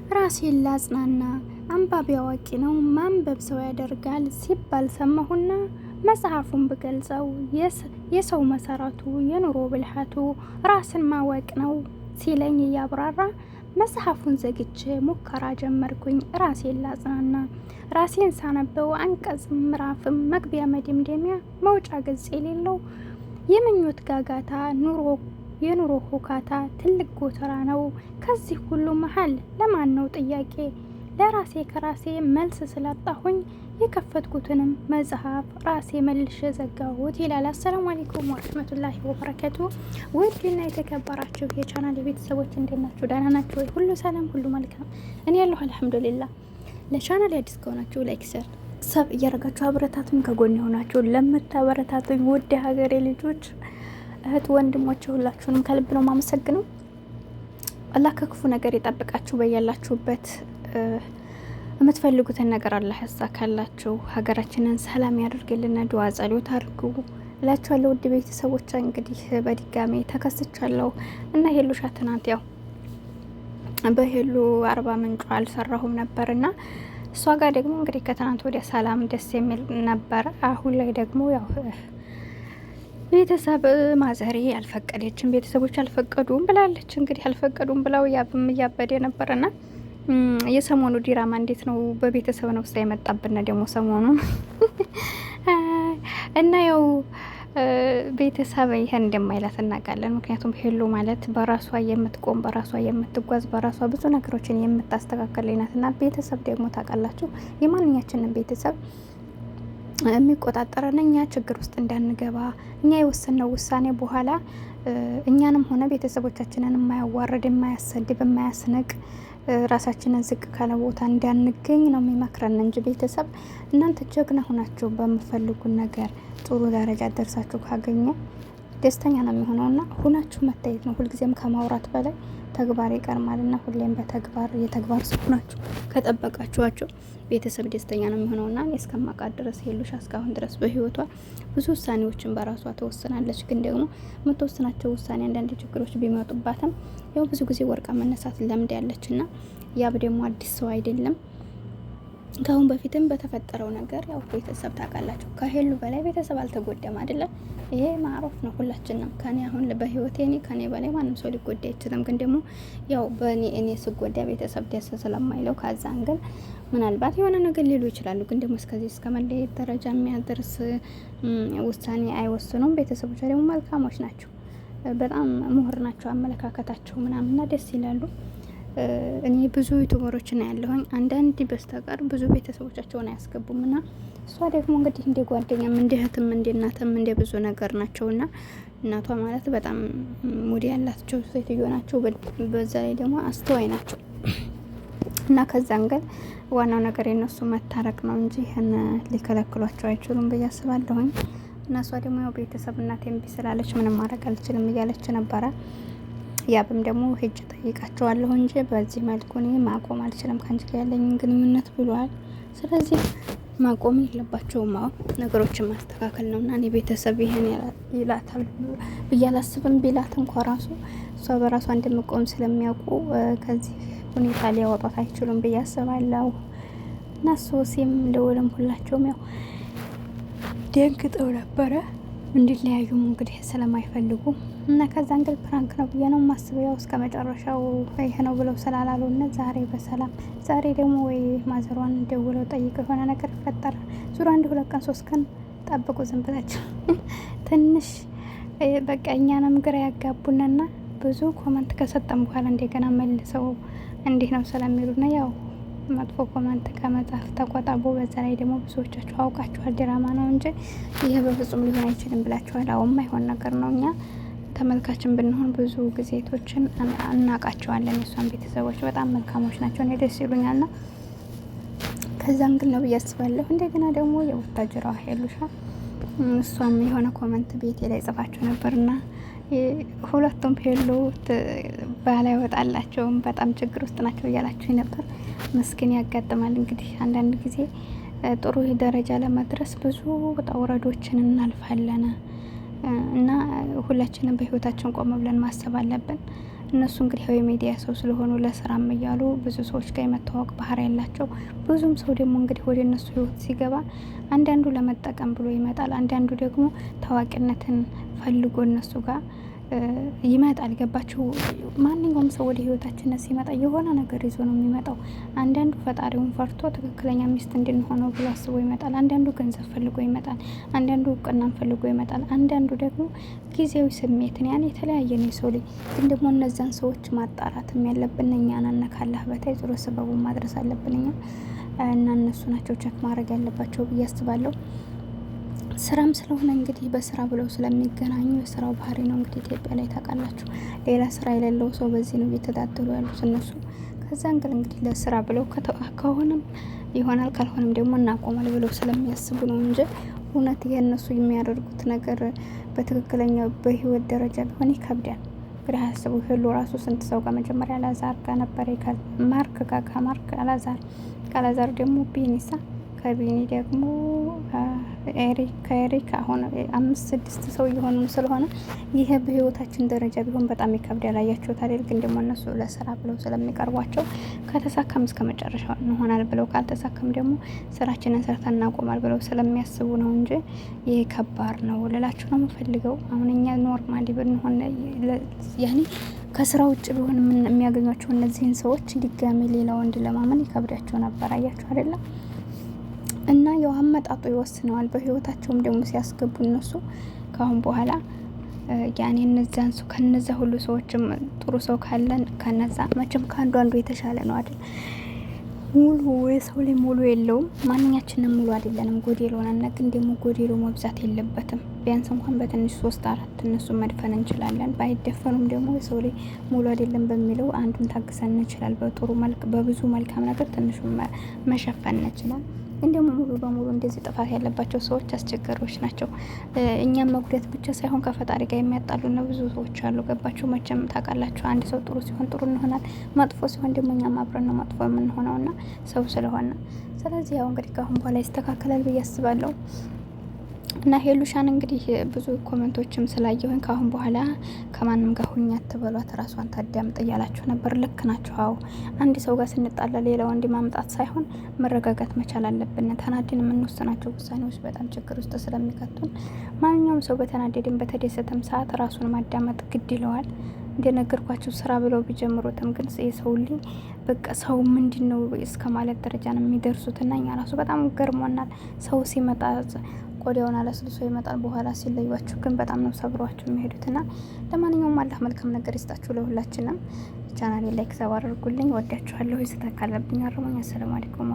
ራሴን ላጽናና አንባቢ አዋቂ ነው ማንበብ ሰው ያደርጋል ሲባል ሰማሁና መጽሐፉን ብገልጸው የሰው መሰረቱ የኑሮ ብልሃቱ ራስን ማወቅ ነው ሲለኝ እያብራራ መጽሐፉን ዘግቼ ሙከራ ጀመርኩኝ። ራሴን ላጽናና ራሴን ሳነበው አንቀጽ ምዕራፍም መግቢያ መደምደሚያ መውጫ ገጽ የሌለው የምኞት ጋጋታ የኑሮ ሁካታ ትልቅ ጎተራ ነው። ከዚህ ሁሉ መሀል ለማን ነው ጥያቄ? ለራሴ ከራሴ መልስ ስላጣሁኝ የከፈትኩትንም መጽሐፍ ራሴ መልሼ ዘጋሁት ይላል። አሰላሙ አለይኩም ወረህመቱላሂ ወበረከቱ። ውድና የተከበራችሁ የቻናል ቤተሰቦች እንዴት ናችሁ? ደህና ናችሁ ወይ? ሁሉ ሰላም፣ ሁሉ መልካም። እኔ ያለሁ አልሐምዱሊላህ። ለቻናል አዲስ ከሆናችሁ ላይክ፣ ሰብ እያደረጋችሁ አበረታቱኝ። ከጎን የሆናችሁ ለምታበረታቱኝ ውድ ሀገሬ ልጆች እህት ወንድሞች ሁላችሁንም ከልብ ነው ማመሰግነው። አላህ ከክፉ ነገር ይጠብቃችሁ። በያላችሁበት የምትፈልጉትን ነገር አላህ ያሳካላችሁ። ሀገራችንን ሰላም ያደርግልን። ዱዓ ጸሎት አድርጉ እላችኋለሁ። ውድ ቤተሰቦች እንግዲህ በድጋሜ ተከስቻለሁ እና ሄሉሻ ትናንት ያው በሄሉ አርባ ምንጩ አልሰራሁም ነበርና እሷ ጋር ደግሞ እንግዲህ ከትናንት ወዲያ ሰላም ደስ የሚል ነበር። አሁን ላይ ደግሞ ያው ቤተሰብ ማዘሬ አልፈቀደችም፣ ቤተሰቦች አልፈቀዱም ብላለች። እንግዲህ አልፈቀዱም ብለው ያብም እያበደ ነበርና የሰሞኑ ዲራማ እንዴት ነው? በቤተሰብ ነው የመጣብን ደግሞ ሰሞኑ እና ያው ቤተሰብ ይሄን እንደማይላት እናውቃለን። ምክንያቱም ሄሉ ማለት በራሷ የምትቆም በራሷ የምትጓዝ በራሷ ብዙ ነገሮችን የምታስተካከል ናትና ቤተሰብ ደግሞ ታውቃላችሁ የማንኛችንን ቤተሰብ የሚቆጣጠረን እኛ ችግር ውስጥ እንዳንገባ እኛ የወሰነው ውሳኔ በኋላ እኛንም ሆነ ቤተሰቦቻችንን የማያዋርድ የማያሰድብ የማያስነቅ ራሳችንን ዝቅ ካለ ቦታ እንዳንገኝ ነው የሚመክረን እንጂ ቤተሰብ እናንተ ጀግና ሆናችሁ በምፈልጉን ነገር ጥሩ ደረጃ ደርሳችሁ ካገኘ ደስተኛ ነው የሚሆነውና ሁናችሁ መታየት ነው። ሁልጊዜም ከማውራት በላይ ተግባር ይቀርማልና ሁሌም በተግባር የተግባር ሰው ናችሁ ከጠበቃችኋቸው ቤተሰብ ደስተኛ ነው የሚሆነውና እስከማውቃት ድረስ ሄሉሻ እስካሁን ድረስ በህይወቷ ብዙ ውሳኔዎችን በራሷ ተወስናለች። ግን ደግሞ የምትወስናቸው ውሳኔ አንዳንድ ችግሮች ቢመጡባትም ያው ብዙ ጊዜ ወርቃ መነሳት ለምድ ያለችና ያብ ደግሞ አዲስ ሰው አይደለም። ከአሁን በፊትም በተፈጠረው ነገር ያው ቤተሰብ ታውቃላችሁ ከሄሉ በላይ ቤተሰብ አልተጎዳም አይደለም። ይሄ ማዕሩፍ ነው ሁላችንም። ከኔ አሁን በህይወቴ ከኔ በላይ ማንም ሰው ሊጎዳ አይችልም። ግን ደግሞ ያው እኔ ስጎዳ ቤተሰብ ደስ ስለማይለው ከዛን ግን ምናልባት የሆነ ነገር ሊሉ ይችላሉ። ግን ደግሞ እስከዚህ እስከ መለየት ደረጃ የሚያደርስ ውሳኔ አይወስኑም። ቤተሰቦች ደግሞ መልካሞች ናቸው፣ በጣም ምሁር ናቸው። አመለካከታቸው ምናምንና ደስ ይላሉ። እኔ ብዙ ዩቱበሮችን ያለሁኝ አንዳንድ በስተቀር ብዙ ቤተሰቦቻቸውን አያስገቡም እና እሷ ደግሞ እንግዲህ እንደ ጓደኛም እንደ እህትም እንደ እናትም እንደ ብዙ ነገር ናቸውና እናቷ ማለት በጣም ሙዲ ያላቸው ሴትዮ ናቸው። በዛ ላይ ደግሞ አስተዋይ ናቸው እና ከዛን ግን ዋናው ነገር የነሱ መታረቅ ነው እንጂ ይህን ሊከለክሏቸው አይችሉም ብዬ አስባለሁኝ። እና እሷ ደግሞ ያው ቤተሰብ እናቴ እምቢ ስላለች ምንም ማድረግ አልችልም እያለች ነበረ። ያብም ደግሞ ሄጅ ጠይቃቸዋለሁ እንጂ በዚህ መልኩ እኔ ማቆም አልችልም ከአንቺ ጋር ያለኝን ግንኙነት ብሏል። ስለዚህ ማቆም የለባቸውም። ነገሮችን ማስተካከል ነው እና እኔ ቤተሰብ ይሄን ይላታል ብዬ አላስብም። ቢላት እንኳ ራሱ እሷ በራሷ እንደምቆም ስለሚያውቁ ከዚህ ሁኔታ ሊያወጣት አይችሉም ብዬ አስባለሁ። እና ሶሲም ልውልም ሁላቸውም ያው ደንግጠው ነበረ እንዲለያዩም እንግዲህ ስለማይፈልጉ እና ከዛ እንግዲህ ፕራንክ ነው ብዬ ነው ማስበው። ያው እስከ መጨረሻው ይሄ ነው ብለው ስላላሉና ዛሬ በሰላም ዛሬ ደግሞ ወይ ማዘሯን ደውለው ጠይቀው የሆነ ነገር ይፈጠራል። ዙራ 1 2 ቀን 3 ቀን ጠብቁ ዝም ብላችሁ ትንሽ በቃ እኛንም ግራ ያጋቡንና ብዙ ኮመንት ከሰጠን በኋላ እንደገና መልሰው እንዲህ ነው ስለሚሉና ያው መጥፎ ኮመንት ከመጻፍ ተቆጣቡ። በዛ ላይ ደግሞ ብዙዎቻችሁ አውቃችኋል ድራማ ነው እንጂ ይሄ በፍጹም ሊሆን አይችልም ብላችኋል። አሁን ማይሆን ነገር ነው። እኛ ተመልካችን ብንሆን ብዙ ጊዜቶችን እናውቃቸዋለን። የሷን ቤተሰቦች በጣም መልካሞች ናቸው፣ እኔ ደስ ይሉኛልና ከዛም ግን ነው ብዬ አስባለሁ። እንደገና ደግሞ የወታጀራዋ ሄሉሻ እሷም የሆነ ኮመንት ቤቴ ላይ ጽፋቸው ነበርና ሁለቱም ሄሉ ባላ ይወጣላቸውም በጣም ችግር ውስጥ ናቸው እያላችሁ ነበር። መስኪን ያጋጥማል እንግዲህ አንዳንድ ጊዜ ጥሩ ደረጃ ለመድረስ ብዙ ውጣ ውረዶችን እናልፋለን እና ሁላችንም በህይወታችን ቆም ብለን ማሰብ አለብን። እነሱ እንግዲህ ያው የሚዲያ ሰው ስለሆኑ ለስራም እያሉ ብዙ ሰዎች ጋር የመተዋወቅ ባህሪ ያላቸው። ብዙም ሰው ደግሞ እንግዲህ ወደ እነሱ ህይወት ሲገባ አንዳንዱ ለመጠቀም ብሎ ይመጣል፣ አንዳንዱ ደግሞ ታዋቂነትን ፈልጎ እነሱ ጋር ይመጣል። ገባችሁ? ማንኛውም ሰው ወደ ህይወታችን ሲመጣ የሆነ ነገር ይዞ ነው የሚመጣው። አንዳንዱ ፈጣሪውን ፈርቶ ትክክለኛ ሚስት እንድንሆነው ብሎ አስቦ ይመጣል። አንዳንዱ ገንዘብ ፈልጎ ይመጣል። አንዳንዱ እውቅናን ፈልጎ ይመጣል። አንዳንዱ ደግሞ ጊዜያዊ ስሜትን፣ ያን የተለያየ ነው የሰው ልጅ። ግን ደግሞ እነዛን ሰዎች ማጣራትም ያለብን እኛ ነን። ካላህ በታይ ዞሮ ሰበቡን ማድረስ አለብን እኛ እና እነሱ ናቸው ቸክ ማድረግ ያለባቸው ብዬ አስባለሁ። ስራም ስለሆነ እንግዲህ በስራ ብለው ስለሚገናኙ የስራው ባህሪ ነው እንግዲህ ኢትዮጵያ ላይ ታውቃላችሁ። ሌላ ስራ የሌለው ሰው በዚህ ነው እየተዳደሩ ያሉት እነሱ። ከዛ እንግዲህ ለስራ ብለው ከሆነም ይሆናል፣ ካልሆነም ደግሞ እናቆማል ብለው ስለሚያስቡ ነው እንጂ እውነት የእነሱ የሚያደርጉት ነገር በትክክለኛ በህይወት ደረጃ ቢሆን ይከብዳል። እንግዲህ አያስቡ። ሁሉ ራሱ ስንት ሰው ጋር መጀመሪያ አላዛር ጋር ነበረ፣ ማርክ ጋር፣ ከማርክ አላዛር፣ ከአላዛር ደግሞ ቢኒሳ፣ ከቢኒ ደግሞ ኤሪክ፣ ከኤሪክ አሁን 5-6 ሰው እየሆኑ ስለሆነ ይሄ በህይወታችን ደረጃ ቢሆን በጣም ይከብዳል። አያችሁት አይደል? ግን ደግሞ እነሱ ለስራ ብለው ስለሚቀርቧቸው ከተሳካም እስከ መጨረሻው እንሆናል ብለው፣ ካልተሳካም ደግሞ ስራችንን ሰርተን እናቆማል ብለው ስለሚያስቡ ነው እንጂ ይሄ ከባድ ነው ልላችሁ ነው የምፈልገው። አሁን እኛ ኖርማሊ ብንሆን ያኔ ከስራ ውጭ ቢሆን የሚያገኟቸው እነዚህን ሰዎች ድጋሚ ሌላ ወንድ ለማመን ይከብዳቸው ነበር። አያችሁ አይደለም? እና ያው አመጣጡ ይወስነዋል። በህይወታቸውም ደግሞ ሲያስገቡ እነሱ ካሁን በኋላ ያኔ እነዛን ሰው ከነዛ ሁሉ ሰዎችም ጥሩ ሰው ካለን ከነዛ መቼም ከአንዱ አንዱ የተሻለ ነው አይደል? ሙሉ የሰው ላይ ሙሉ የለውም። ማንኛችንም ሙሉ አይደለንም፣ ጎዴሎ ነን። ግን ደግሞ ጎዴሎ መብዛት የለበትም። ቢያንስ እንኳን በትንሽ 3-4 እነሱ መድፈን እንችላለን። ባይደፈኑም ደግሞ የሰው ላይ ሙሉ አይደለም በሚለው አንዱን ታግሰን እንችላል። በጥሩ መልክ በብዙ መልካም ነገር ትንሹ መሸፈን እንችላል። ግን ደግሞ ሙሉ በሙሉ እንደዚህ ጥፋት ያለባቸው ሰዎች አስቸጋሪዎች ናቸው። እኛም መጉዳት ብቻ ሳይሆን ከፈጣሪ ጋር የሚያጣሉ ነው ብዙ ሰዎች አሉ። ገባችሁ? መቼም ታውቃላችሁ፣ አንድ ሰው ጥሩ ሲሆን ጥሩ እንሆናል፣ መጥፎ ሲሆን ደግሞ እኛም አብረን ነው መጥፎ የምንሆነው እና ሰው ስለሆነ። ስለዚህ ያው እንግዲህ ከአሁን በኋላ ይስተካከላል ብዬ አስባለሁ። እና ሄሉሻን እንግዲህ ብዙ ኮሜንቶችም ስላየሁኝ ከአሁን በኋላ ከማንም ጋር ሁኛ አትበሏት፣ ራሷን ታዳምጥ እያላችሁ ነበር። ልክ ናችሁ። አዎ አንድ ሰው ጋር ስንጣላ ሌላ ወንድ ማምጣት ሳይሆን መረጋጋት መቻል አለብን። ተናድን የምንወስናቸው ውሳኔዎች በጣም ችግር ውስጥ ስለሚከቱን ማንኛውም ሰው በተናደድን በተደሰተም ሰዓት ራሱን ማዳመጥ ግድ ይለዋል። እንደነገርኳቸው ስራ ብለው ቢጀምሩትም ግን የሰው ልጅ በቃ ሰው ምንድን ነው እስከ ማለት ደረጃ ነው የሚደርሱት። እና እኛ ራሱ በጣም ገርሞናል። ሰው ሲመጣ ቆዳውን አለስልሶ ይመጣል። በኋላ ሲለዩዋችሁ ግን በጣም ነው ሰብሯችሁ የሚሄዱትና ለማንኛውም አላህ መልካም ነገር ይስጣችሁ ለሁላችንም። ቻናሌ ላይክ ሰብ አድርጉልኝ። ወዳችኋለሁ። ይስተካከለብኝ አርሙኝ። አሰላሙ አለይኩም።